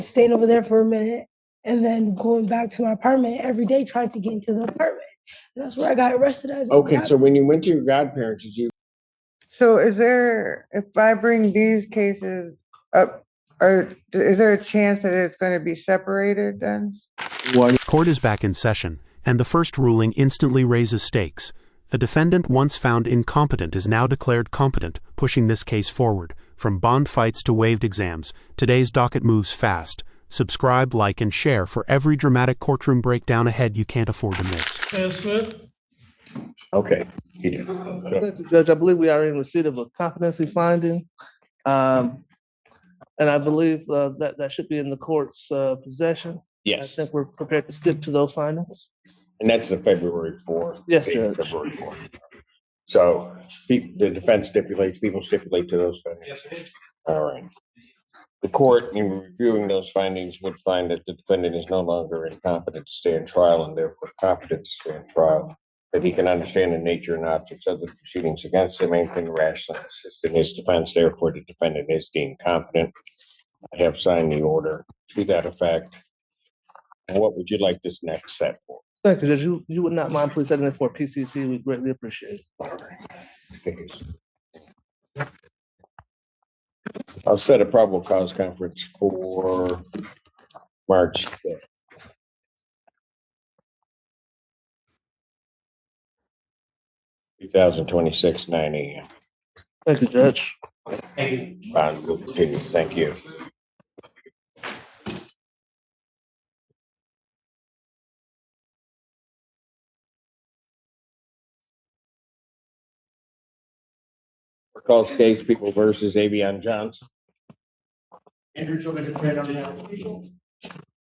staying over there for a minute, and then going back to my apartment every day trying to get into the apartment. And that's where I got arrested as. Okay, so when you went to your godparents, did you? So is there, if I bring these cases up, is there a chance that it's going to be separated then? Court is back in session, and the first ruling instantly raises stakes. A defendant once found incompetent is now declared competent, pushing this case forward. From bond fights to waived exams, today's docket moves fast. Subscribe, like, and share for every dramatic courtroom breakdown ahead you can't afford to miss. Smith? Okay. Thank you, Judge. I believe we are in receipt of a competency finding. And I believe that should be in the court's possession. I Yes, think we're prepared to stick to those findings. and that's the February 4th. Yes, date, Judge. February 4th. So the defense stipulates, people stipulate to those findings. All right. The court, in reviewing those findings, would find that the defendant is no longer incompetent to stand trial and therefore competent to stand trial, that he can understand the nature and objects of the proceedings against him and can rationally assist in his defense. Therefore, the defendant is deemed competent. I have signed the order to that effect. And what would you like this next set for? Thank you, Judge. You would not mind please setting it for PCC. We greatly appreciate it. All right. I'll set a probable cause conference for March 5th. 2026, 9 a.m. Thank you, Judge. Bond will continue. Thank you. Calls case People versus Avion Johnson.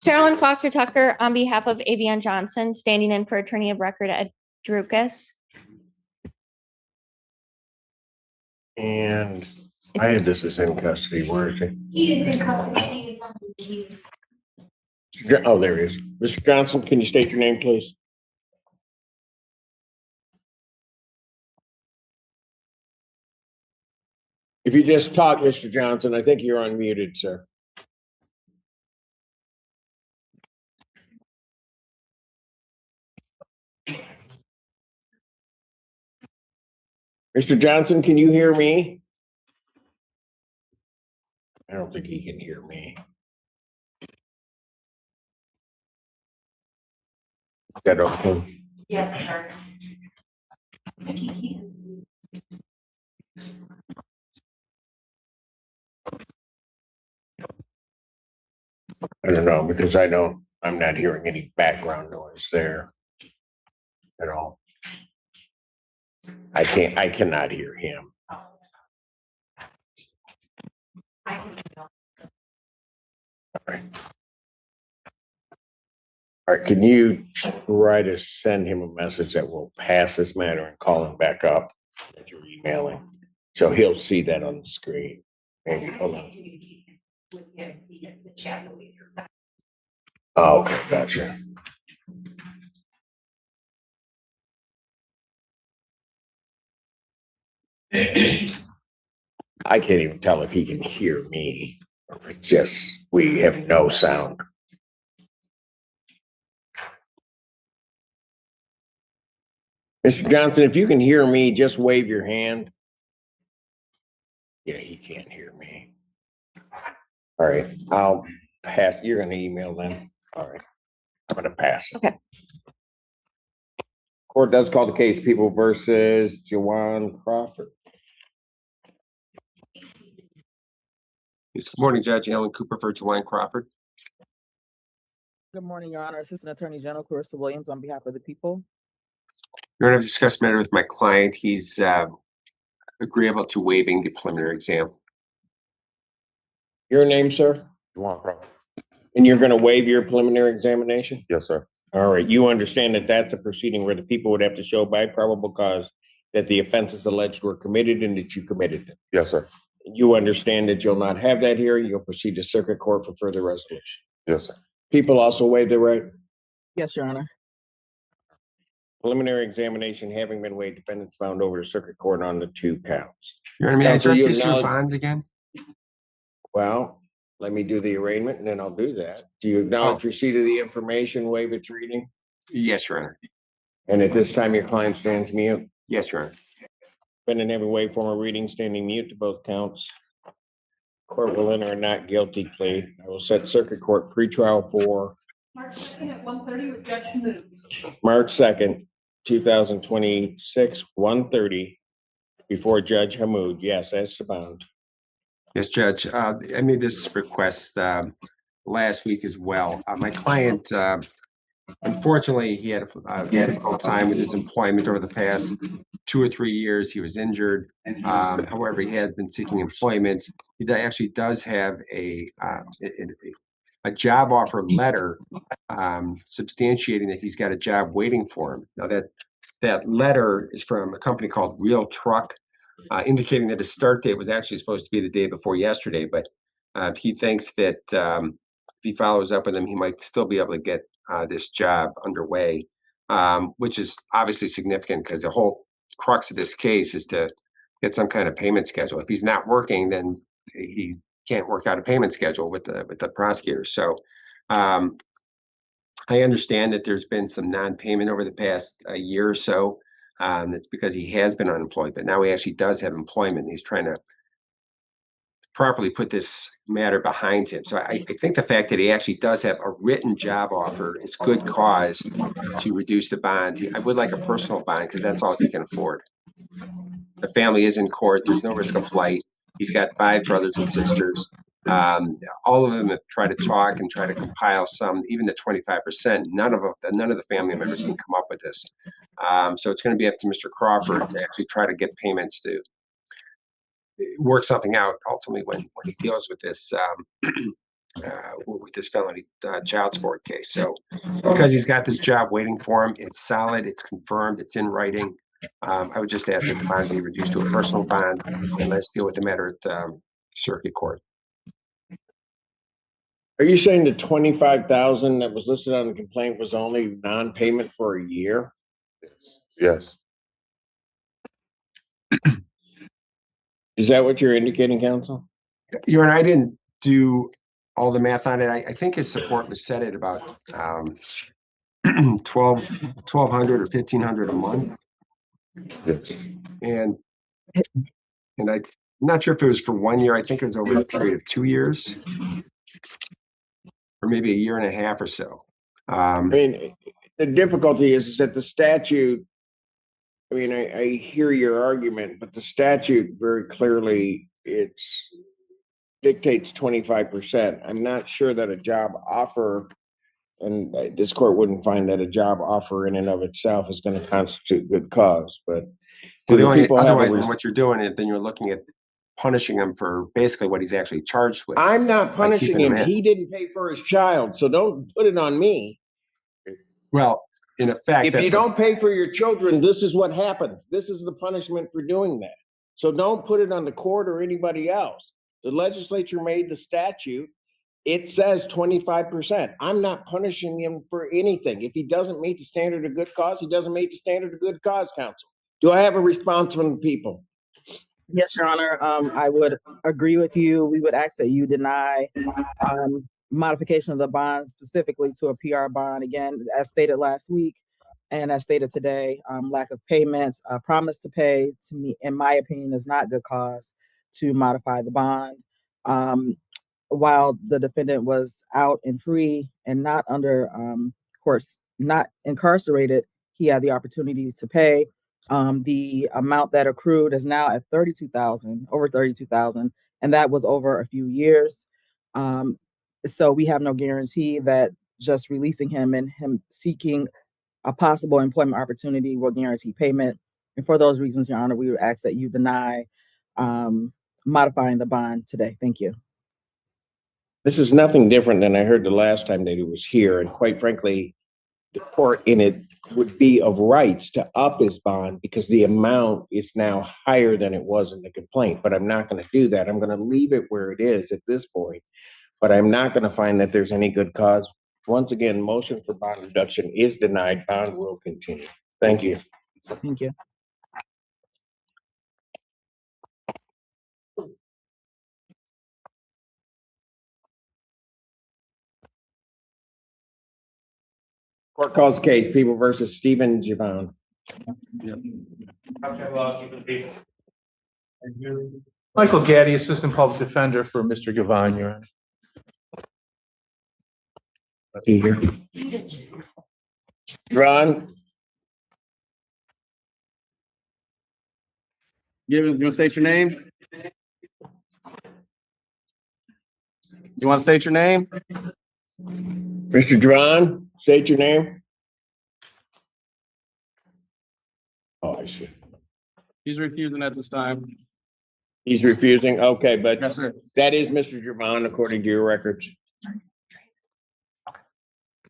Carolyn Foster Tucker on behalf of Avion Johnson, standing in for attorney of record Ed Drukas. And I had this as in custody. Where is he? He is in custody. He is on leave. Oh, there he is. Mr. Johnson, can you state your name, please? If you just talk, Mr. Johnson, I think you're unmuted, sir. Mr. Johnson, can you hear me? I don't think he can hear me. Is that okay? Yes, sir. I don't know, because I'm not hearing any background noise there at all. I cannot hear him. All right. All right, can you try to send him a message that will pass this matter and call him back up that you're emailing? So he'll see that on the screen. Maybe, hold on. Oh, okay, gotcha. I can't even tell if he can hear me. It's just, we have no sound. Mr. Johnson, if you can hear me, just wave your hand. Yeah, he can't hear me. All right, I'll pass. You're going to email them. All right, I'm going to pass. Okay. Court does call the case People versus Jawan Crawford. Good morning, Judge Alan Cooper for Jawan Crawford. Good morning, Your Honor. Assistant Attorney General Clarissa Williams on behalf of the people. Your Honor, I've discussed the matter with my client. He's agreeable to waiving the preliminary exam. Your name, sir? Jawan Crawford. And you're going to waive your preliminary examination? Yes, sir. All right. You understand that that's a proceeding where the people would have to show by probable cause that the offenses alleged were committed and that you committed them. Yes, sir. You understand that you'll not have that hearing. You'll proceed to circuit court for further resolution. Yes, sir. People also waive their right. Yes, Your Honor. Preliminary examination having been waived, defendants found over to circuit court on the 2 counts. Your Honor, may I Counsel, address you the issue of acknowledge- bonds again? Well, let me do the arraignment and then I'll do that. Do you acknowledge receipt of the information, waive its reading? Yes, Your Honor. And at this time, your client stands mute. Yes, Your Honor. Defendant every waive form of reading, standing mute to both counts. Court will enter a not guilty plea. I will set circuit court pretrial for March 2nd at 1:30 with Judge Hamud. March 2nd, 2026, 1:30 before Judge Hamud. Yes, as to bound. Yes, Judge. I made this request last week as well. My client, unfortunately, he had a difficult time with his employment over the past 2 or 3 years. He was injured. However, he has been seeking employment. He actually does have a job offer letter substantiating that he's got a job waiting for him. Now that letter is from a company called Real Truck, indicating that his start date was actually supposed to be the day before yesterday, but he thinks that if he follows up with him, he might still be able to get this job underway, which is obviously significant because the whole crux of this case is to get some kind of payment schedule. If he's not working, then he can't work out a payment schedule with the prosecutor. So I understand that there's been some non-payment over the past year or so. That's because he has been unemployed, but now he actually does have employment. He's trying to properly put this matter behind him. So I think the fact that he actually does have a written job offer is good cause to reduce the bond. I would like a personal bond because that's all he can afford. The family is in court. There's no risk of flight. He's got 5 brothers and sisters. All of them have tried to talk and try to compile some, even the 25%. None of the family members can come up with this. So it's going to be up to Mr. Crawford to actually try to get payments to work something out ultimately when he deals with this felony child support case. So because he's got this job waiting for him, it's solid, it's confirmed, it's in writing. I would just ask that the bond be reduced to a personal bond, and let's deal with the matter at circuit court. Are you saying the 25,000 that was listed on the complaint was only non-payment for a year? Yes. Is that what you're indicating, counsel? Your Honor, I didn't do all the math on it. I think his support was set at about $1,200 or $1,500 a month. Yes. And I'm not sure if it was for 1 year. I think it was over a period of 2 years, or maybe a year and a half or so. I mean, the difficulty is that the statute, I mean, I hear your argument, but the statute very clearly dictates 25%. I'm not sure that a job offer, and this court wouldn't find that a job offer in and of itself is going to constitute good cause, but Well, the only otherwise than what you're doing, then you're looking at punishing him for basically what he's actually charged with. I'm not punishing keeping him. him in. He didn't pay for his child, so don't put it on me. Well, in effect, If you don't pay for your children, this is what happens. This is the punishment for doing that. So don't put it on the court or anybody else. The legislature made the statute. It says 25%. I'm not punishing him for anything. If he doesn't meet the standard of good cause, he doesn't meet the standard of good cause, counsel. Do I have a response from the people? Yes, Your Honor. I would agree with you. We would ask that you deny modification of the bond specifically to a PR bond. Again, as stated last week and as stated today, lack of payments, promise to pay, to me, in my opinion, is not good cause to modify the bond. While the defendant was out and free and not under, of course, not incarcerated, he had the opportunity to pay. The amount that accrued is now at over 32,000, and that was over a few years. So we have no guarantee that just releasing him and him seeking a possible employment opportunity will guarantee payment. And for those reasons, Your Honor, we would ask that you deny modifying the bond today. Thank you. This is nothing different than I heard the last time that he was here, and quite frankly, the court in it would be of rights to up his bond because the amount is now higher than it was in the complaint. But I'm not going to do that. I'm going to leave it where it is at this point. But I'm not going to find that there's any good cause. Once again, motion for bond reduction is denied. Bond will continue. Thank you. Thank you. Court calls case, People versus Stephen Javon. Michael Gaddy, Assistant Public Defender for Mr. Gavon, Your Honor. Here. Ron, You want to state your name? You want to state your name? Mr. Javon, state your name. Oh, I see. He's refusing at this time. He's refusing. Okay, but Yes, sir. that is Mr. Javon according to your records.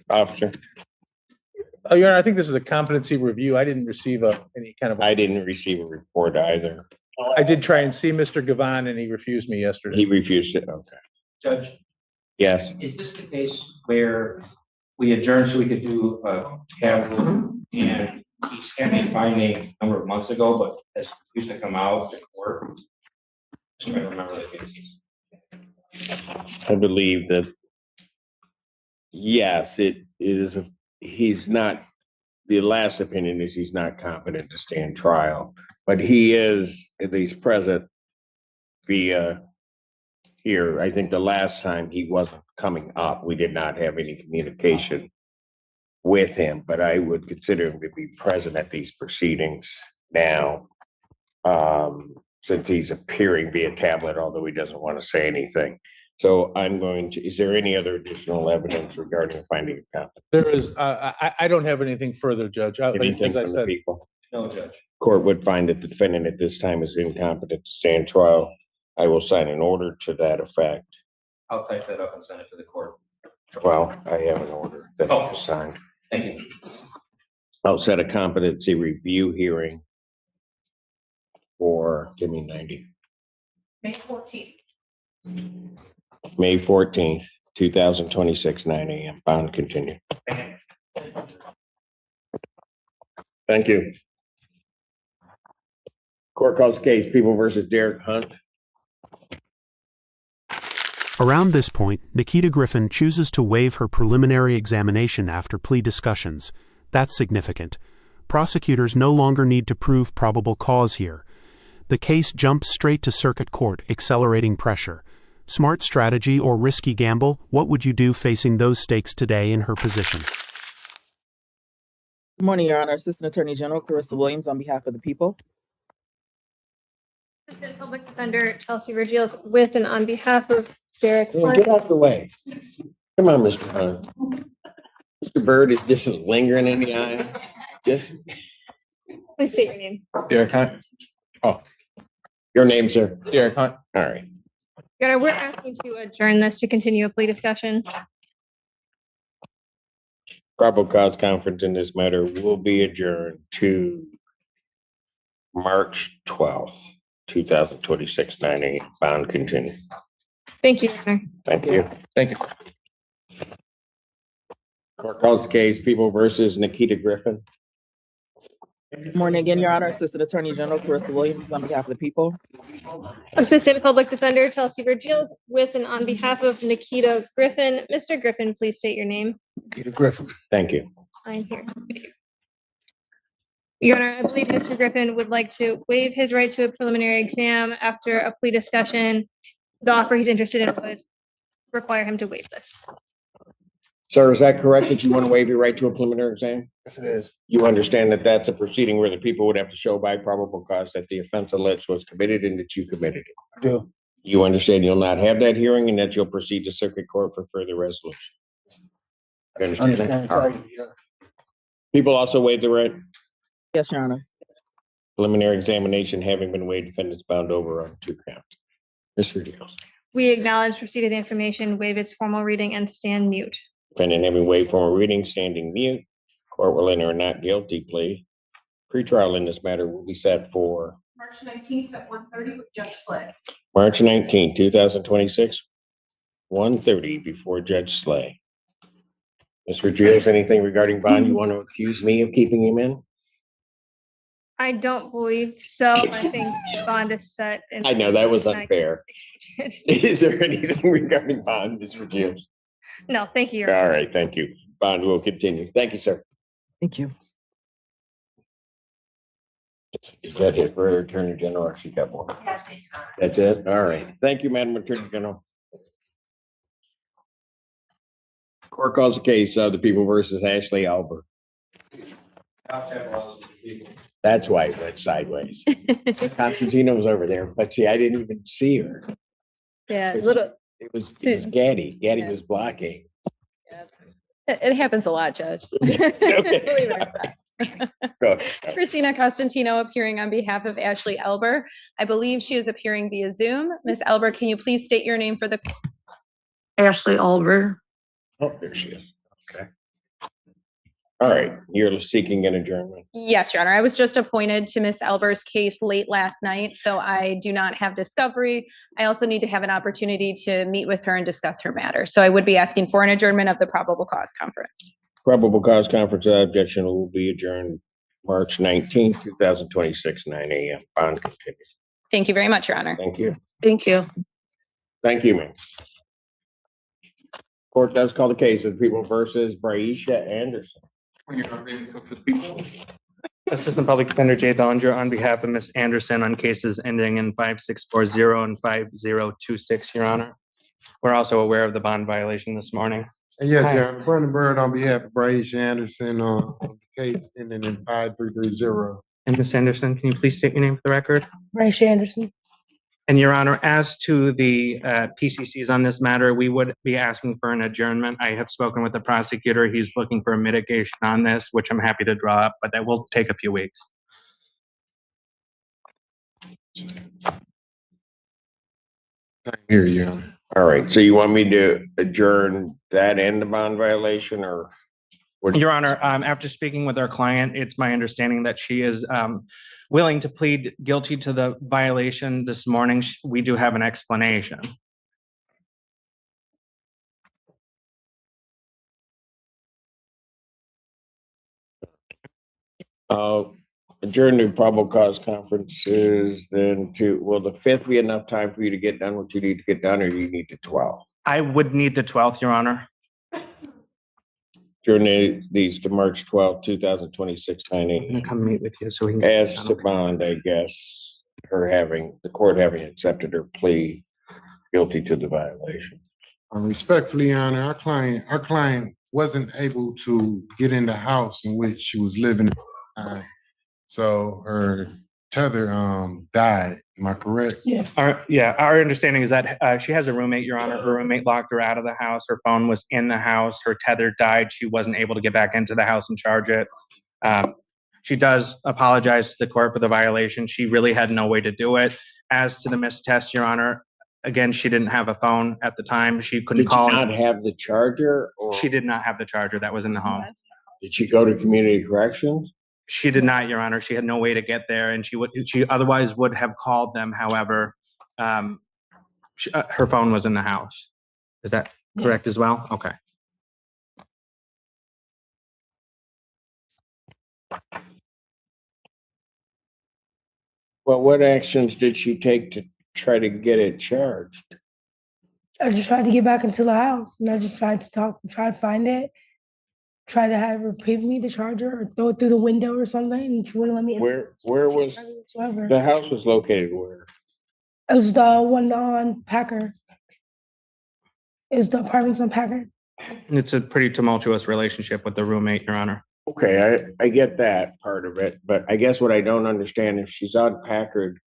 Officer, Your Honor, I think this is a competency review. I didn't receive any kind of, I didn't receive a report either. I did try and see Mr. Gavon and he refused me yesterday. He refused it. Okay. Judge, Yes. is this the case where we adjourned so we could do a tablet and he's had a finding a number of months ago, but has used to come out at court? I don't remember that case. I believe that, yes, it is, he's not, the last opinion is he's not competent to stand trial, but he is at least present via here. I think the last time he wasn't coming up, we did not have any communication with him, but I would consider him to be present at these proceedings now. Since he's appearing via tablet, although he doesn't want to say anything. So I'm going to, is there any other additional evidence regarding finding of competence? There is, I don't have anything further, Judge. Anything As I from the said, people? No, Judge. Court would find that the defendant at this time is incompetent to stand trial. I will sign an order to that effect. I'll type that up and send it to the court. Well, I have an order that I signed. Thank you. I'll set a competency review hearing for, give me 90. May 14th. May 14th, 2026, 9 a.m. Bond continue. Thank you. Court calls case People versus Derek Hunt. Around this point, Nikita Griffin chooses to waive her preliminary examination after plea discussions. That's significant. Prosecutors no longer need to prove probable cause here. The case jumps straight to circuit court, accelerating pressure. Smart strategy or risky gamble? What would you do facing those stakes today in her position? Good morning, Your Honor. Assistant Attorney General Clarissa Williams on behalf of the people. Assistant Public Defender Chelsea Vergils with and on behalf of Derek Well, Hunt. get out the way. Come on, Mr. Hunt. Mr. Bird is just lingering in the eye. Just Please state your name. Derek Hunt. Oh, your name, sir. Derek Hunt. All right. Your Honor, we're asking to adjourn this to continue a plea discussion. Probable cause conference in this matter will be adjourned to March 12th, 2026, 9 a.m. Bond continue. Thank you, Your Honor. Thank you. Thank you. Court calls case People versus Nikita Griffin. Good morning again, Your Honor. Assistant Attorney General Clarissa Williams on behalf of the people. Assistant Public Defender Chelsea Vergils with and on behalf of Nikita Griffin. Mr. Griffin, please state your name. Nikita Griffin. Thank you. I'm here. Your Honor, I believe Mr. Griffin would like to waive his right to a preliminary exam after a plea discussion. The offer he's interested in would require him to waive this. Sir, is that correct that you want to waive your right to a preliminary exam? Yes, it is. You understand that that's a proceeding where the people would have to show by probable cause that the offense alleged was committed and that you committed it. I do. You understand you'll not have that hearing and that you'll proceed to circuit court for further resolution. You understand that? All right. People also waive the right. Yes, Your Honor. Preliminary examination having been waived, defendants bound over on 2 counts. Mr. Deals. We acknowledge receipt of the information, waive its formal reading, and stand mute. Defendant having waived formal reading, standing mute. Court will enter a not guilty plea. Pretrial in this matter will be set for March 19th at 1:30 with Judge Slay. March 19, 2026, 1:30 before Judge Slay. Mr. Giles, anything regarding bond you want to accuse me of keeping him in? I don't believe so. I think bond is set. I know that was unfair. Is there anything regarding bond, Mr. Giles? No, thank you. Your Honor. All right, thank you. Bond will continue. Thank you, sir. Thank you. Is that it for Attorney General or she got more? That's it? All right. Thank you, Madam Attorney General. Court calls the case of the people versus Ashley Albert. That's why it went sideways. Constantino was over there, but see, I didn't even see her. Yeah, It was Gaddy. Gaddy was blocking. it happens a lot, Judge. Okay. Believe it or not. Go. Christina Costantino appearing on behalf of Ashley Elber. I believe she is appearing via Zoom. Ms. Elber, can you please state your name for the? Ashley Alver. Oh, there she is. Okay. All right, you're seeking an adjournment. Yes, Your Honor. I was just appointed to Ms. Elber's case late last night, so I do not have discovery. I also need to have an opportunity to meet with her and discuss her matter. So I would be asking for an adjournment of the probable cause conference. Probable cause conference objection will be adjourned March 19th, 2026, 9 a.m. Bond continues. Thank you very much, Your Honor. Thank you. Thank you. Thank you, ma'am. Court does call the case of people versus Braisha Anderson. Assistant Public Defender Jay Bellinger on behalf of Ms. Anderson on cases ending in 5640 and 5026, Your Honor. We're also aware of the bond violation this morning. Yes, Hi. Your Honor. Brandon Bird on behalf of Braisha Anderson on the case ending in 5330. And Ms. Anderson, can you please state your name for the record? Braisha Anderson. And Your Honor, as to the PCCs on this matter, we would be asking for an adjournment. I have spoken with the prosecutor. He's looking for a mitigation on this, which I'm happy to draw up, but that will take a few weeks. Here, Your Honor. All right, so you want me to adjourn that and the bond violation, or? Your Honor, after speaking with our client, it's my understanding that she is willing to plead guilty to the violation this morning. We do have an explanation. Adjourn to probable cause conferences then to, will the 5th be enough time for you to get done what you need to get done, or do you need the 12th? I would need the 12th, Your Honor. Adjourn these to March 12th, 2026, 9 I'm a.m. gonna come meet with you so we can. As to bond, I guess, the court having accepted her plea guilty to the violation. Respectfully, Your Honor, our client wasn't able to get in the house in which she was living. So her tether died. Am I correct? Yeah. Our understanding is that she has a roommate, Your Honor. Her roommate locked her out of the house. Her phone was in the house. Her tether died. She wasn't able to get back into the house and charge it. She does apologize to the court for the violation. She really had no way to do it. As to the missed test, Your Honor, again, she didn't have a phone at the time. She couldn't call. Did she not have the charger? Or she did not have the charger that was in the home. did she go to community corrections? She did not, Your Honor. She had no way to get there, and she otherwise would have called them. However, her phone was in the house. Is that correct as well? Okay. Well, what actions did she take to try to get it charged? I just tried to get back into the house, and I just tried to find it, try to have her give me the charger or throw it through the window or something, and she wouldn't let me in. Where was the house was located? Where? It was the one on Packer. It was the apartments on Packer. It's a pretty tumultuous relationship with the roommate, Your Honor. Okay, I get that part of it, but I guess what I don't understand, if she's on Packard,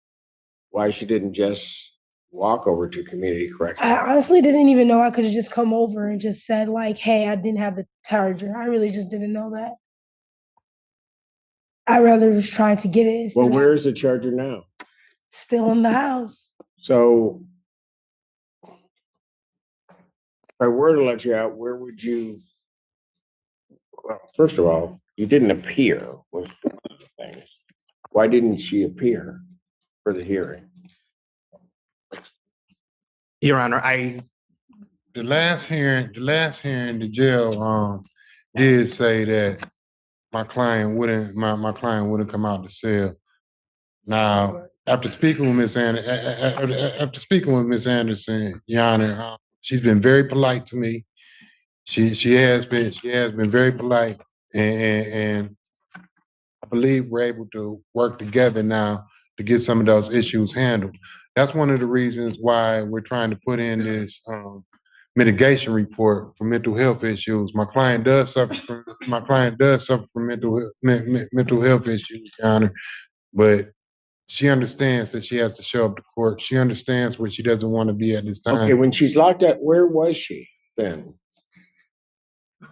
why she didn't just walk over to community corrections? I honestly didn't even know I could have just come over and just said like, hey, I didn't have the charger. I really just didn't know that. I rather was trying to get it. Well, where is the charger now? Still in the house. So if I were to let you out, where would you? Well, first of all, you didn't appear was one of the things. Why didn't she appear for the hearing? Your Honor, the last hearing, the jail did say that my client wouldn't come out the cell. Now, after speaking with Miss Anderson, Your Honor, she's been very polite to me. She has been very polite, and I believe we're able to work together now to get some of those issues handled. That's one of the reasons why we're trying to put in this mitigation report for mental health issues. My client does suffer from mental health issues, Your Honor, but she understands that she has to show up to court. She understands where she doesn't want to be at this time. Okay, when she's locked out, where was she then?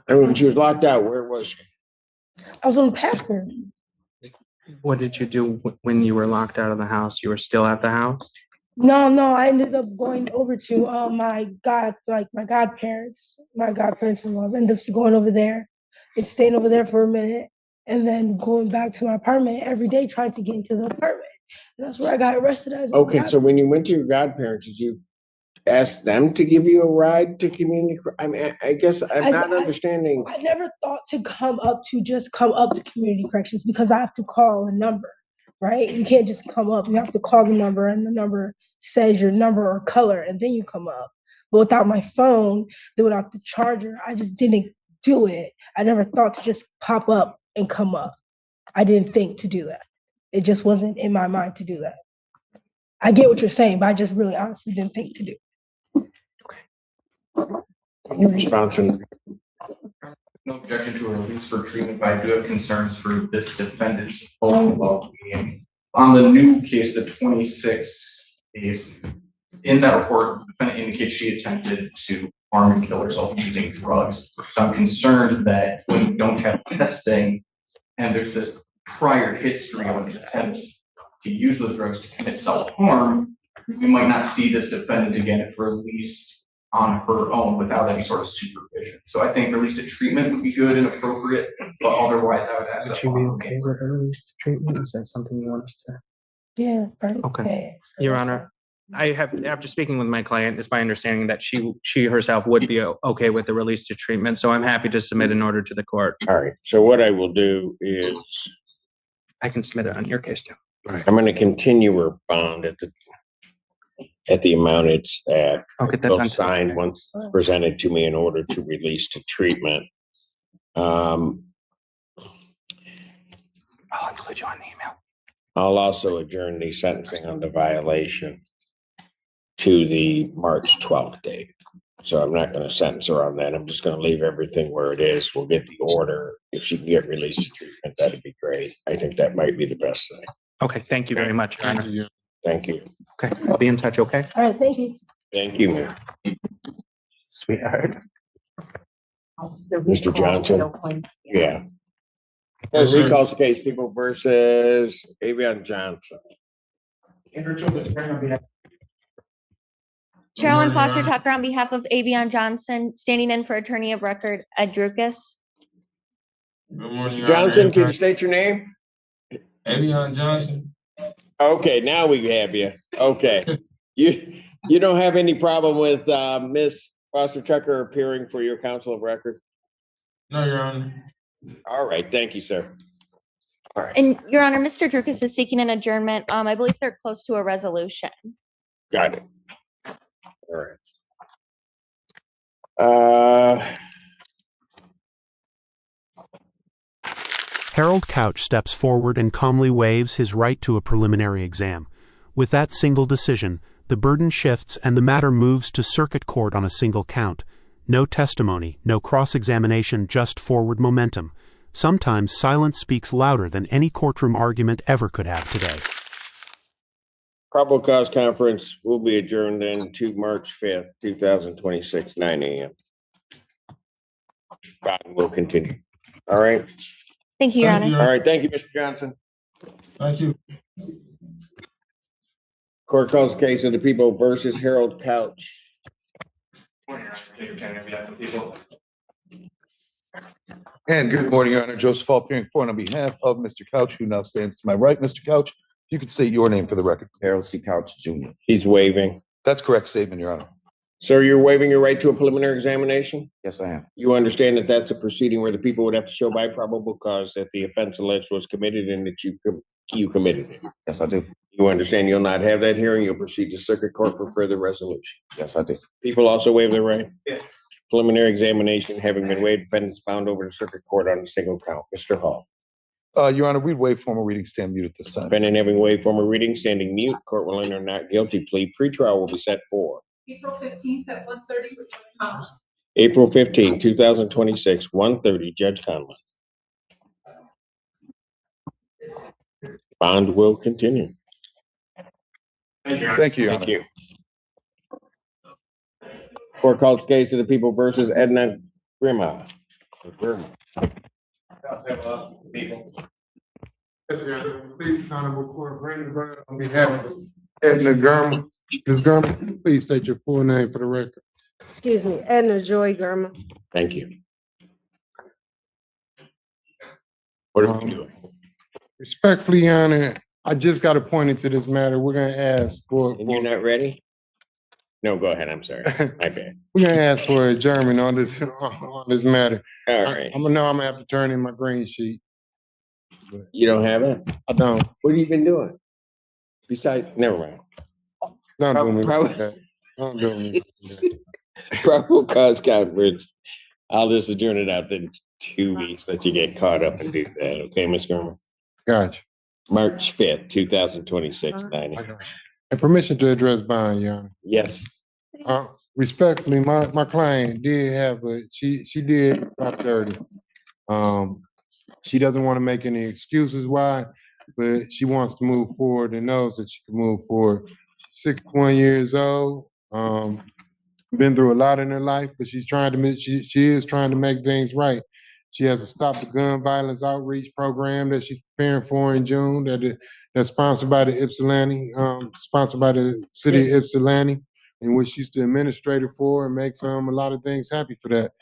And when she was locked out, where was she? I was on passport. What did you do when you were locked out of the house? You were still at the house? No, I ended up going over to my godparents in-laws. Ended up going over there and staying over there for a minute, and then going back to my apartment every day, trying to get into the apartment. And that's where I got arrested as. Okay, so when you went to your godparents, did you ask them to give you a ride to community? I mean, I guess I'm not understanding. I never thought to come up to community corrections because I have to call a number, right? You can't just come up. You have to call the number, and the number says your number or color, and then you come up. But without my phone, then without the charger, I just didn't do it. I never thought to just pop up and come up. I didn't think to do that. It just wasn't in my mind to do that. I get what you're saying, but I just really honestly didn't think to do it. Your response? No objection to a release for treatment, but I do have concerns for this defendant's own well-being. On the new case, the 26 case, in that report, the defendant indicates she attempted to harm and kill herself using drugs. So I'm concerned that when you don't have testing and there's this prior history of attempts to use those drugs to commit self-harm, we might not see this defendant again if released on her own without any sort of supervision. So I think release to treatment would be good and appropriate, but otherwise I would ask. Would you be okay with a release to treatment? Is that something you want us to? Yeah. Right. Okay. Your Honor, after speaking with my client, it's my understanding that she herself would be okay with the release to treatment. So I'm happy to submit an order to the court. All right. So what I will do is I can submit it on your case too. I'm going to continue her bond at the amount it's at. I'll get that They'll done. sign once presented to me in order to release to treatment. I'll include you on the email. I'll also adjourn the sentencing on the violation to the March 12th date. So I'm not going to sentence her on that. I'm just going to leave everything where it is. We'll get the order. If she can get released to treatment, that'd be great. I think that might be the best thing. Okay, thank you very much, Your Honor. Thank you. Okay, I'll be in touch, okay? All right, thank you. Thank you, ma'am. Sweetheart. Mr. Johnson. Yeah. As recalls case, people versus Avion Johnson. Sherilyn Foster Tucker on behalf of Avion Johnson, standing in for attorney of record Ed Drukas. Mr. Johnson, can you state your name? Avion Johnson. Okay, now we have you. Okay. You don't have any problem with Miss Foster Tucker appearing for your counsel of record? No, Your Honor. All right, thank you, sir. All right. And Your Honor, Mr. Drukas is seeking an adjournment. I believe they're close to a resolution. Got it. All right. Harold Couch steps forward and calmly waives his right to a preliminary exam. With that single decision, the burden shifts and the matter moves to circuit court on a single count. No testimony, no cross-examination, just forward momentum. Sometimes silence speaks louder than any courtroom argument ever could have today. Probable cause conference will be adjourned then to March 5th, 2026, 9 a.m. We'll continue. All right. Thank you, Your Honor. All right. Thank you, Mr. Johnson. Thank you. Court calls the case of the people versus Harold Couch. And good morning, Your Honor. Joseph Hall appearing for and on behalf of Mr. Couch, who now stands to my right. Mr. Couch, if you could state your name for the record. Harold C. Couch, Jr. He's waiving. That's correct statement, Your Honor. Sir, you're waiving your right to a preliminary examination? Yes, I am. You understand that that's a proceeding where the people would have to show by probable cause that the offense alleged was committed and that you committed it? Yes, I do. You understand you'll not have that hearing, you'll proceed to circuit court for further resolution? Yes, I do. People also waive their right? Yeah. preliminary examination having been waived, defendants found over to circuit court on a single count. Mr. Hall. Your Honor, we'd waive formal reading, stand mute at this time. Defendant having waived formal reading, standing mute. Court will enter not guilty plea. Pretrial will be set for April 15th at 1:30 with Judge Conlon. April 15, 2026, 1:30, Judge Conlon. Bond will continue. Thank you, Your Honor. Thank you. Court calls case of the people versus Edna Grima. Please, Honorable Court, Brandenburg, on behalf of Edna Gurma. Ms. Gurma, please state your full name for the record. Excuse me, Edna Joy Gurma. Thank you. What are we doing? Respectfully, Your Honor, I just got appointed to this matter. We're gonna ask for. And you're not ready? No, go ahead. I'm sorry. My bad. We're gonna ask for adjournment on this matter. All right. I'm gonna have to turn in my green sheet. You don't have it? I don't. What have you been doing? Besides, never mind. Don't do me Prob- like that. Don't do me. like that. Probable cause conference. I'll just adjourn it out in 2 weeks, let you get caught up and do that. Okay, Ms. Gurma? Gotcha. March 5th, 2026, 9. And permission to address bond, Your Honor. Yes. Respectfully, my client did have she did drop 30. She doesn't want to make any excuses why, but she wants to move forward and knows that she can move forward. 61 years old, been through a lot in her life, but she's trying to she is trying to make things right. She has a Stop the Gun Violence Outreach Program that she's preparing for in June that's sponsored by the Ypsilanti, sponsored by the city of Ypsilanti, in which she's the administrator for and makes a lot of things happen for that.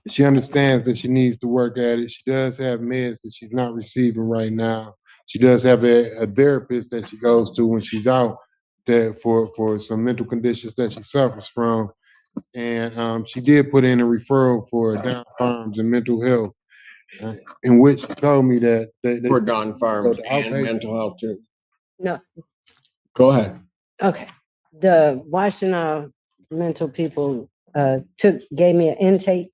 She understands that she needs to work at it. She does have meds that she's not receiving right now. She does have a therapist that she goes to when she's out that for some mental conditions that she suffers from. And she did put in a referral for Down Farms and mental health, in which she told me that For Don Farms and mental health too. No, Go ahead. okay. The Washington mental people gave me an intake.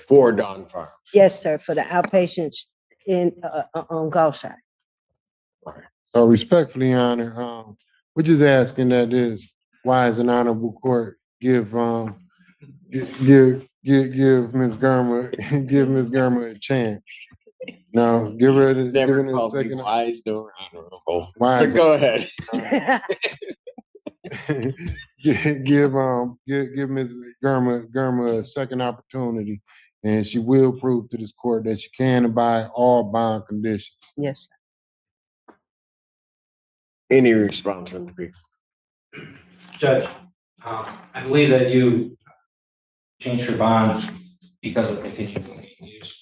For Don Farms. Yes, sir, for the outpatients on Gulfside. So respectfully, Your Honor, we're just asking that why is an honorable court give Ms. Gurma give Ms. Gurma a chance. Now give her Never a called me second. wise nor honorable. Wise. But go ahead. give Ms. Gurma a second opportunity, and she will prove to this court that she can abide all bond conditions. Yes, sir. Any response from the people? Judge, I believe that you changed your bonds because of continuing use.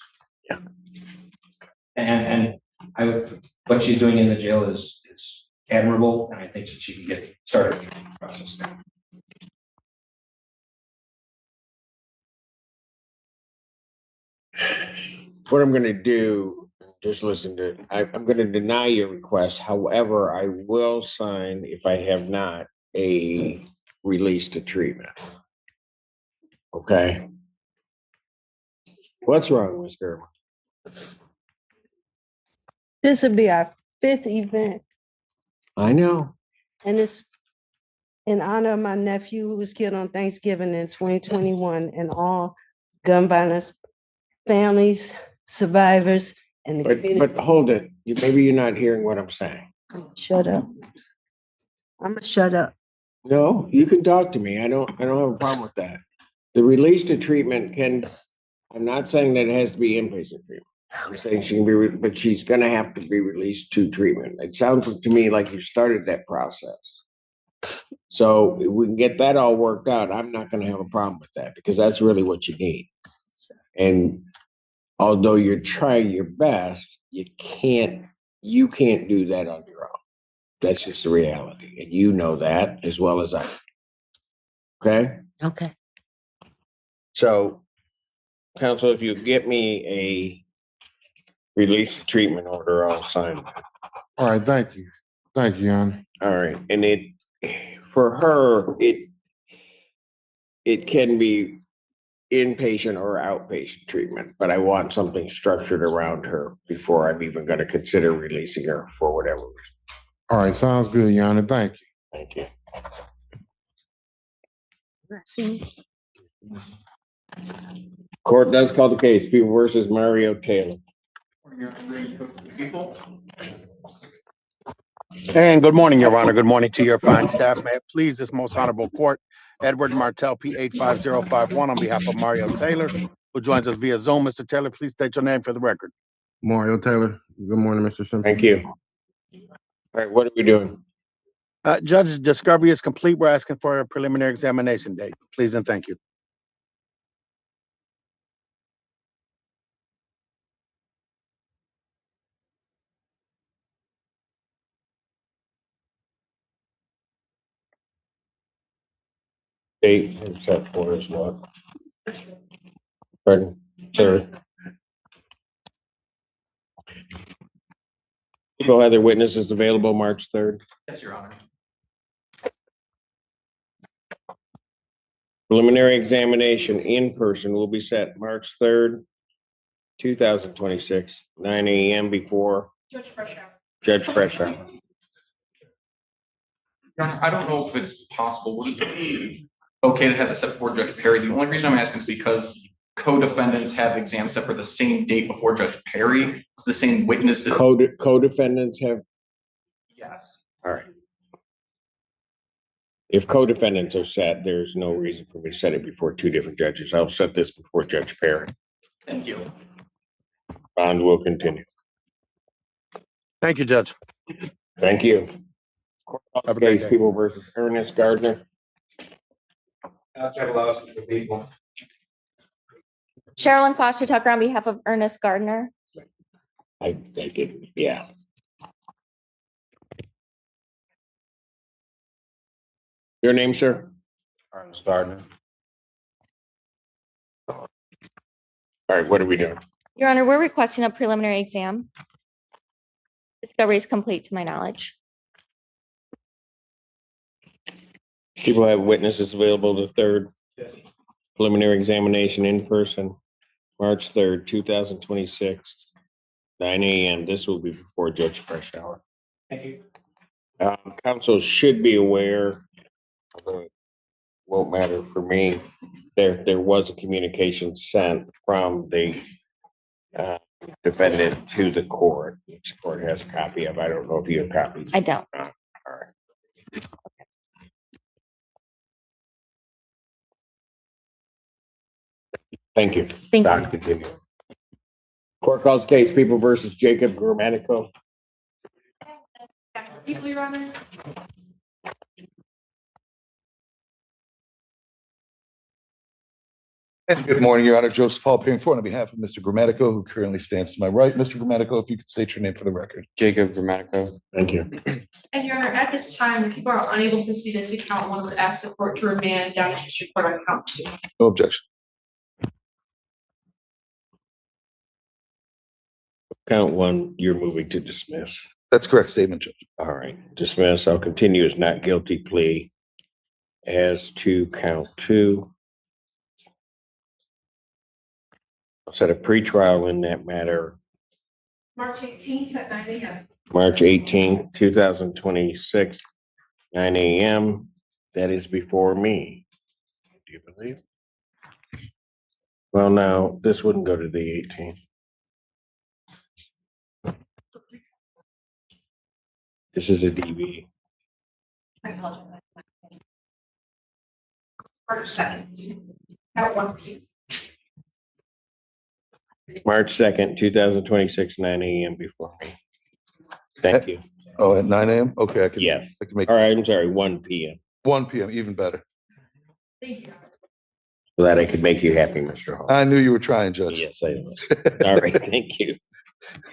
Yeah. And what she's doing in the jail is admirable, and I think that she can get started in the process now. What I'm gonna do, just listen to it. I'm gonna deny your request. However, I will sign, if I have not, a release to treatment. Okay? What's wrong, Ms. Gurma? This will be our 5th event, I know. and it's in honor of my nephew who was killed on Thanksgiving in 2021, and all gun violence families, survivors, and the community. But hold it. Maybe you're not hearing what I'm saying. Shut up. I'm gonna shut up. No, you can talk to me. I don't have a problem with that. The release to treatment I'm not saying that it has to be inpatient treatment. I'm saying she can be, but she's gonna have to be released to treatment. It sounds to me like you started that process. So if we can get that all worked out, I'm not gonna have a problem with that, because that's really what you need. And although you're trying your best, you can't do that on your own. That's just the reality. And you know that as well as I. Okay? Okay. So, counsel, if you get me a release treatment order, I'll sign it. All right, thank you. Thank you, Your Honor. All right. And for her, it can be inpatient or outpatient treatment, but I want something structured around her before I'm even gonna consider releasing her for whatever reason. All right, sounds good, Your Honor. Thank you. Thank you. Court does call the case, People versus Mario Taylor. And good morning, Your Honor. Good morning to your fine staff. May it please this most honorable court, Edward Martell, P 85051, on behalf of Mario Taylor, who joins us via Zoom. Mr. Taylor, please state your name for the record. Mario Taylor. Good morning, Mr. Simpson. Thank you. All right, what are we doing? Judge, discovery is complete. We're asking for a preliminary examination date. Please and thank you. Date set for is what? Pardon, sir. People have their witnesses available March 3rd. Yes, Your Honor. Preliminary examination in person will be set March 3rd, 2026, 9 a.m. before Judge Freshour. Judge Freshour. Your Honor, I don't know if it's possible. Would it be okay to have it set before Judge Perry? The only reason I'm asking is because co-defendants have exams set for the same date before Judge Perry. It's the same witnesses. Co-defendants have, Yes. all right. If co-defendants are set, there's no reason for me to set it before two different judges. I'll set this before Judge Perry. Thank you. Bond will continue. Thank you, Judge. Thank you. Have a great Case day. People versus Ernest Gardner. Sherilyn Foster Tucker on behalf of Ernest Gardner. I did, yeah. Your name, sir? Ernest Gardner. All right, what are we doing? Your Honor, we're requesting a preliminary exam. Discovery is complete to my knowledge. People have witnesses available the 3rd. Preliminary examination in person, March 3rd, 2026, 9 a.m. This will be before Judge Freshour. Thank you. Council should be aware, although it won't matter for me, there was a communication sent from the defendant to the court, which the court has a copy of. I don't know if you have copies. I don't. All right. Thank you. Thank Don, you. continue. Court calls case People versus Jacob Grammatico. People, Your Honor. And good morning, Your Honor. Joseph Hall, appearing for on behalf of Mr. Grammatico, who currently stands to my right. Mr. Grammatico, if you could state your name for the record. Jacob Grammatico. Thank you. And Your Honor, at this time, people are unable to see this account. One would ask the court to remand down to district court on count 2. No objection. Count 1, you're moving to dismiss. That's correct statement, Judge. All right, dismiss. I'll continue as not guilty plea. As to count 2. I'll set a pretrial in that matter, March 18th at 9 a.m. March 18th, 2026, 9 a.m. That is before me. Do you believe? Well, now, this wouldn't go to the 18th. This is a DV. I apologize. March 2nd. At 1 p.m. March 2nd, 2026, 9 a.m. before me. Thank you. Oh, at 9 a.m.? Okay, I can. Yes. I can make All right, I'm sorry, 1 p.m. 1 p.m., even better. Thank you. So that I could make you happy, Mr. Hall. I knew you were trying, Judge. Yes, I was. All right, thank you.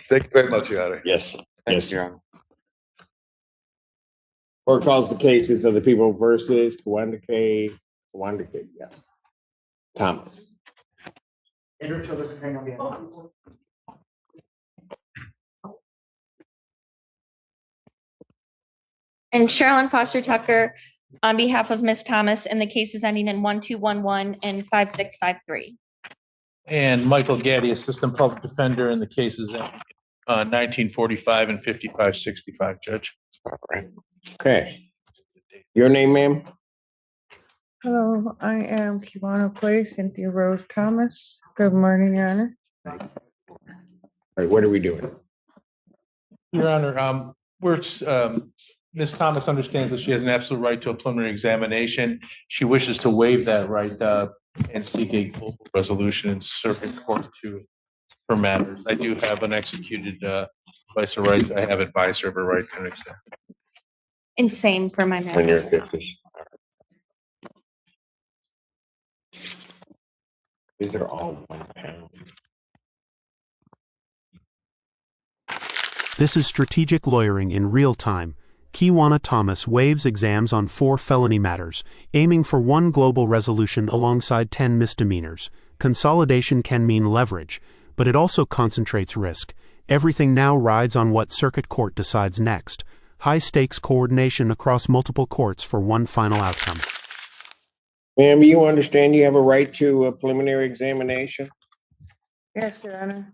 Thank you very much, Your Honor. Yes, yes. Your Honor. Court calls the cases of the People versus Kawandake, yeah. Thomas. Andrew Childress, attorney on behalf. And Sherilyn Foster Tucker on behalf of Ms. Thomas in the cases ending in 1211 and 5653. And Michael Gaddy, Assistant Public Defender in the cases at 1945 and 5565, Judge. All right. Okay. Your name, ma'am? Hello, I am Kiwana Place, Cynthia Rose Thomas. Good morning, Your Honor. All right, what are we doing? Your Honor, Ms. Thomas understands that she has an absolute right to a preliminary examination. She wishes to waive that right and seek a global resolution in circuit court to her matters. I do have an executed advice of rights. I have advice of her right to an exam. And same for my When manager. you're 50s. These are all £1. This is strategic lawyering in real time. Kiwana Thomas waives exams on 4 felony matters, aiming for 1 global resolution alongside 10 misdemeanors. Consolidation can mean leverage, but it also concentrates risk. Everything now rides on what circuit court decides next. High-stakes coordination across multiple courts for one final outcome. Ma'am, you understand you have a right to a preliminary examination? Yes, Your Honor.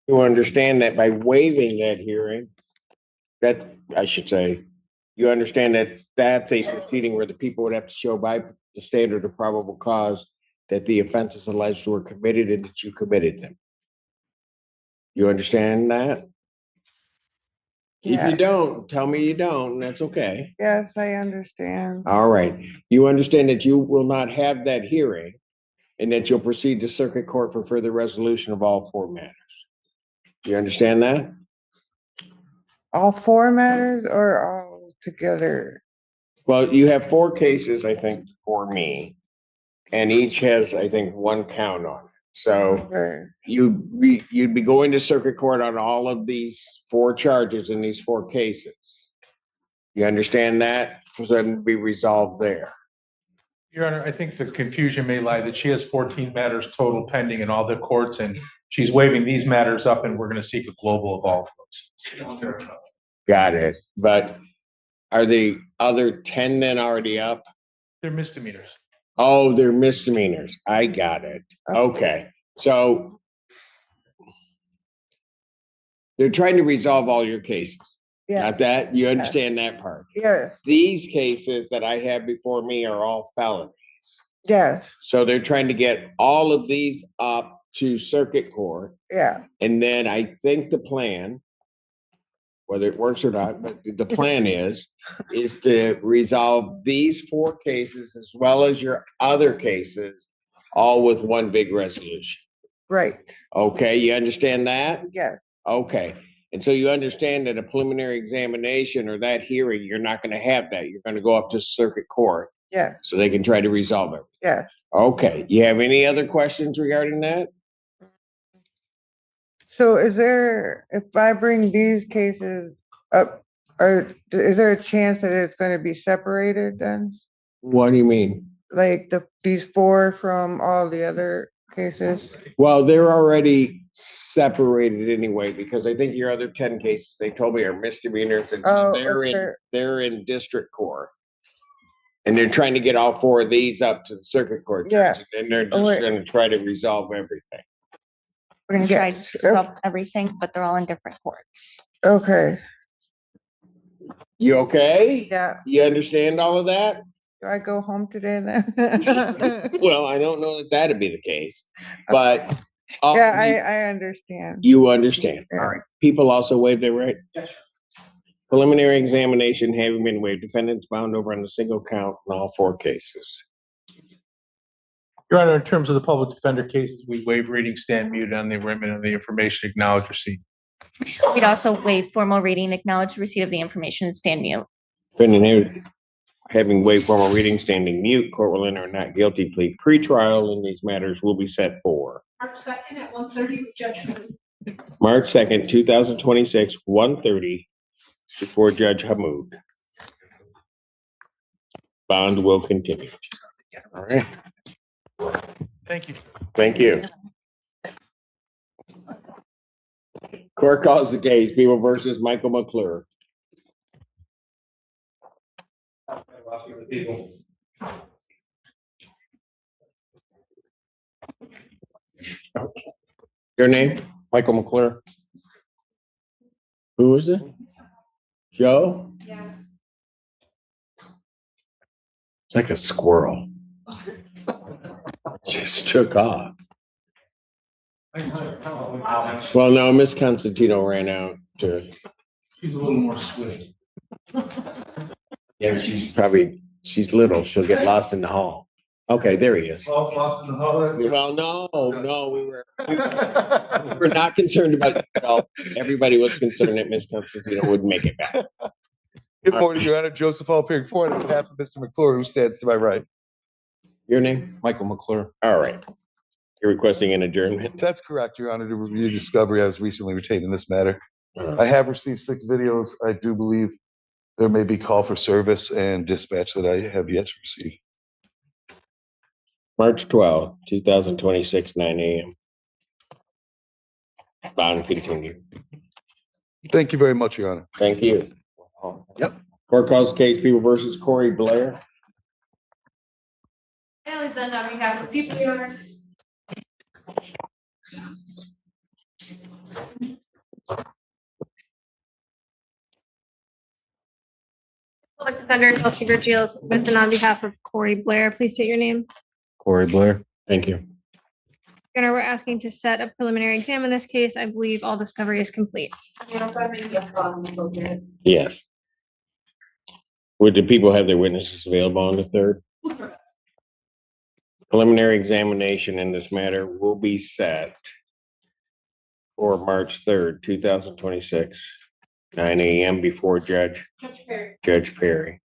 You understand that by waiving that hearing, that, I should say, you understand that that's a proceeding where the people would have to show by the standard of probable cause that the offenses alleged were committed and that you committed them. You understand that? If you don't, tell me you don't, and that's okay. Yes, I understand. All right. You understand that you will not have that hearing and that you'll proceed to circuit court for further resolution of all 4 matters. Do you understand that? All 4 matters or all together? Well, you have 4 cases, I think, for me, and each has, I think, 1 count on it. So you'd be going to circuit court on all of these 4 charges in these 4 cases. You understand that? For them to be resolved there. Your Honor, I think the confusion may lie that she has 14 matters total pending in all the courts, and she's waiving these matters up, and we're going to seek a global of all of those. Got it. But are the other 10 then already up? They're misdemeanors. Oh, they're misdemeanors. I got it. Okay. So they're trying to resolve all your cases. Got that? You understand that part? Yes. These cases that I have before me are all felonies. Yes. So they're trying to get all of these up to circuit court. Yeah. And then I think the plan, whether it works or not, but the plan is to resolve these 4 cases as well as your other cases, all with 1 big resolution. Right. Okay, you understand that? Yes. Okay. And so you understand that a preliminary examination or that hearing, you're not going to have that. You're going to go up to circuit court. Yes. So they can try to resolve it. Yes. Okay. You have any other questions regarding that? So is there, if I bring these cases up, is there a chance that it's going to be separated then? What do you mean? Like these 4 from all the other cases? Well, they're already separated anyway, because I think your other 10 cases, they told me, are misdemeanors, and so they're in district court. And they're trying to get all 4 of these up to the circuit court judge, and they're just going to try to resolve everything. We're going to try to resolve everything, but they're all in different courts. Okay. You okay? Yeah. You understand all of that? Do I go home today then? Well, I don't know that that'd be the case, but. Yeah, I understand. You understand. All right. People also waive their right. Yes. Preliminary examination having been waived, defendants bound over on the single count in all 4 cases. Your Honor, in terms of the public defender cases, we waive reading, stand muted on the arraignment of the information, acknowledge receipt. We'd also waive formal reading, acknowledge receipt of the information, and stand mute. Defendant having waived formal reading, standing mute, court will enter a not guilty plea. Pre-trial in these matters will be set for March 2nd at 1:30 with judgment. March 2nd, 2026, 1:30 before Judge Hamoud. Bond will continue. All right. Thank you. Thank you. Court calls the case, People versus Michael McClure. Your name? Michael McClure? Who is it? Joe? Yeah. It's like a squirrel. Just took off. Well, no, Miss Constantino ran out to. She's a little more swift. Yeah, she's little. She'll get lost in the hall. Okay, there he is. Lost in the hall. Well, no, we were not concerned about you at all. Everybody was concerned that Miss Constantino would make it back. Good morning, Your Honor. Joseph Hall appearing for on behalf of Mr. McClure, who stands to my right. Your name? Michael McClure. All right. You're requesting an adjournment? That's correct, Your Honor, to review discovery. I was recently retained in this matter. I have received 6 videos. I do believe there may be call for service and dispatch that I have yet to receive. March 12th, 2026, 9 a.m. Bond continued. Thank you very much, Your Honor. Thank you. Yep. Court calls case People versus Corey Blair. Alexander, on behalf of people, Your Honor. Public Defender Chelsea Virgil with and on behalf of Corey Blair, please state your name. Corey Blair. Thank you. Your Honor, we're asking to set a preliminary exam in this case. I believe all discovery is complete. Yes. Would the people have their witnesses available on the 3rd? Preliminary examination in this matter will be set for March 3rd, 2026, 9 a.m. before Judge Perry.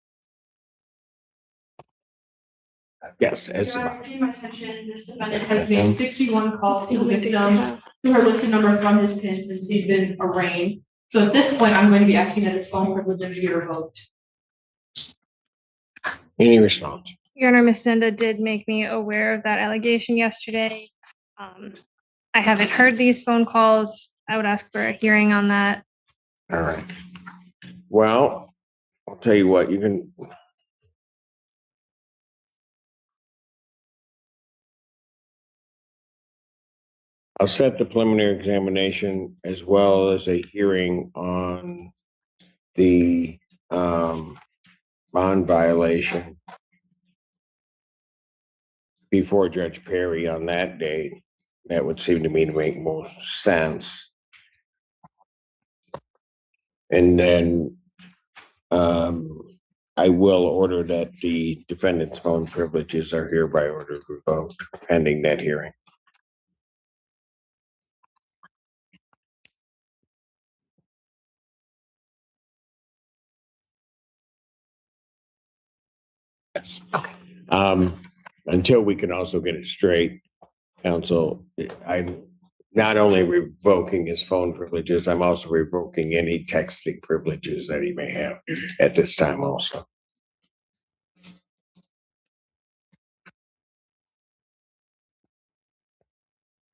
Yes, as Your Honor, in my attention, this defendant has made 61 calls to the victim who are listed number from his PIN since he's been arraigned. So at this point, I'm going to be asking that his phone privileges be revoked. Any response? Your Honor, Ms. Senda did make me aware of that allegation yesterday. I haven't heard these phone calls. I would ask for a hearing on that. All right. Well, I'll tell you what, you can. I'll set the preliminary examination as well as a hearing on the bond violation before Judge Perry on that date. That would seem to me to make most sense. And then I will order that the defendant's phone privileges are hereby ordered revoked pending that hearing. Yes. Okay. Until we can also get it straight, counsel, I'm not only revoking his phone privileges, I'm also revoking any texting privileges that he may have at this time also.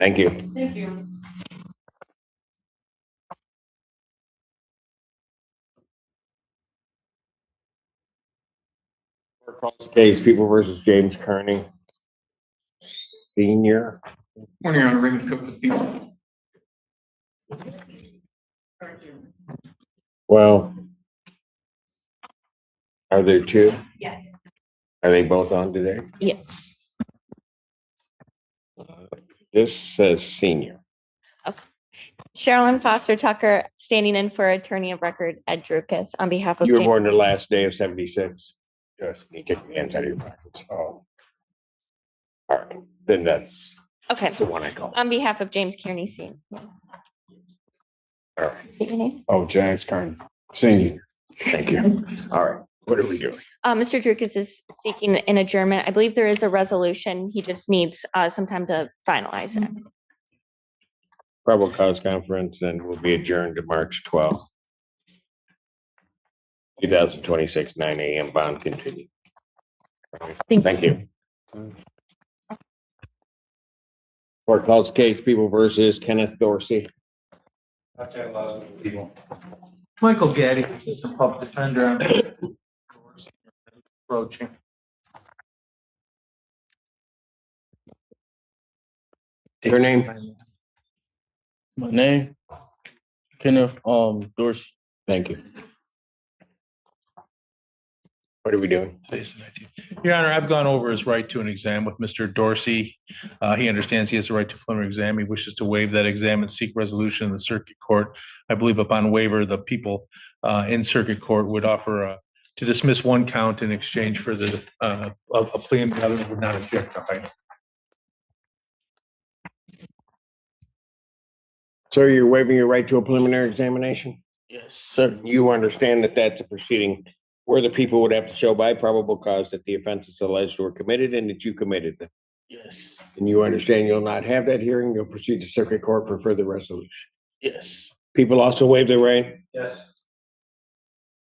Thank you. Thank you. Case People versus James Kearney Senior. Morning, Your Honor, Raymond Cook with people. Well, are there 2? Yes. Are they both on today? Yes. This says senior. Sherilyn Foster Tucker, standing in for attorney of record Ed Drukas on behalf of. You were James- born the last day of 76. Yes. You take the hands out of your pockets. Oh. All right. Then that's Okay. the one I call. On behalf of James Kearney Senior. All right. Say your name. Oh, James Kearney Senior. Thank you. All right. What are we doing? Mr. Drukas is seeking an adjournment. I believe there is a resolution. He just needs some time to finalize it. Probable cause conference and will be adjourned to March 12th. 2026, 9 a.m. Bond continued. Thank you. Court calls case People versus Kenneth Dorsey. Michael Gaddy, assistant public defender. Approaching. Your name? My name, Kenneth, Dorsey. Thank you. What are we doing? Your Honor, I've gone over his right to an exam with Mr. Dorsey. He understands he has the right to preliminary exam. He wishes to waive that exam and seek resolution in the circuit court. I believe upon waiver, the people in circuit court would offer to dismiss one count in exchange for the a plea, and the other would not object to height. Sir, you're waiving your right to a preliminary examination? Yes, sir. You understand that that's a proceeding where the people would have to show by probable cause that the offenses alleged were committed and that you committed them. Yes, And you understand you'll not have that hearing, you'll proceed to circuit court for further resolution. yes, People also waive their right. yes.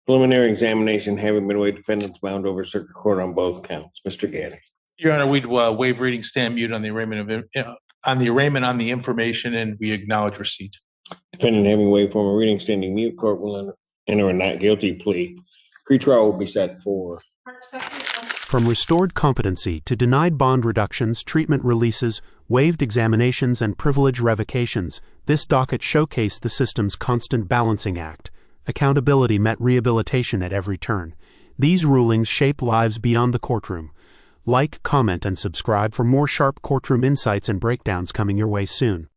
Preliminary examination having been waived, defendants bound over circuit court on both counts. Mr. Gannon. Your Honor, we'd waive reading, stand mute on the arraignment on the information, and we acknowledge receipt. Defendant having waived formal reading, standing mute, court will enter a not guilty plea. Pretrial will be set for. From restored competency to denied bond reductions, treatment releases, waived examinations, and privilege revocations, this docket showcased the system's constant balancing act. Accountability met rehabilitation at every turn. These rulings shape lives beyond the courtroom. Like, comment, and subscribe for more sharp courtroom insights and breakdowns coming your way soon.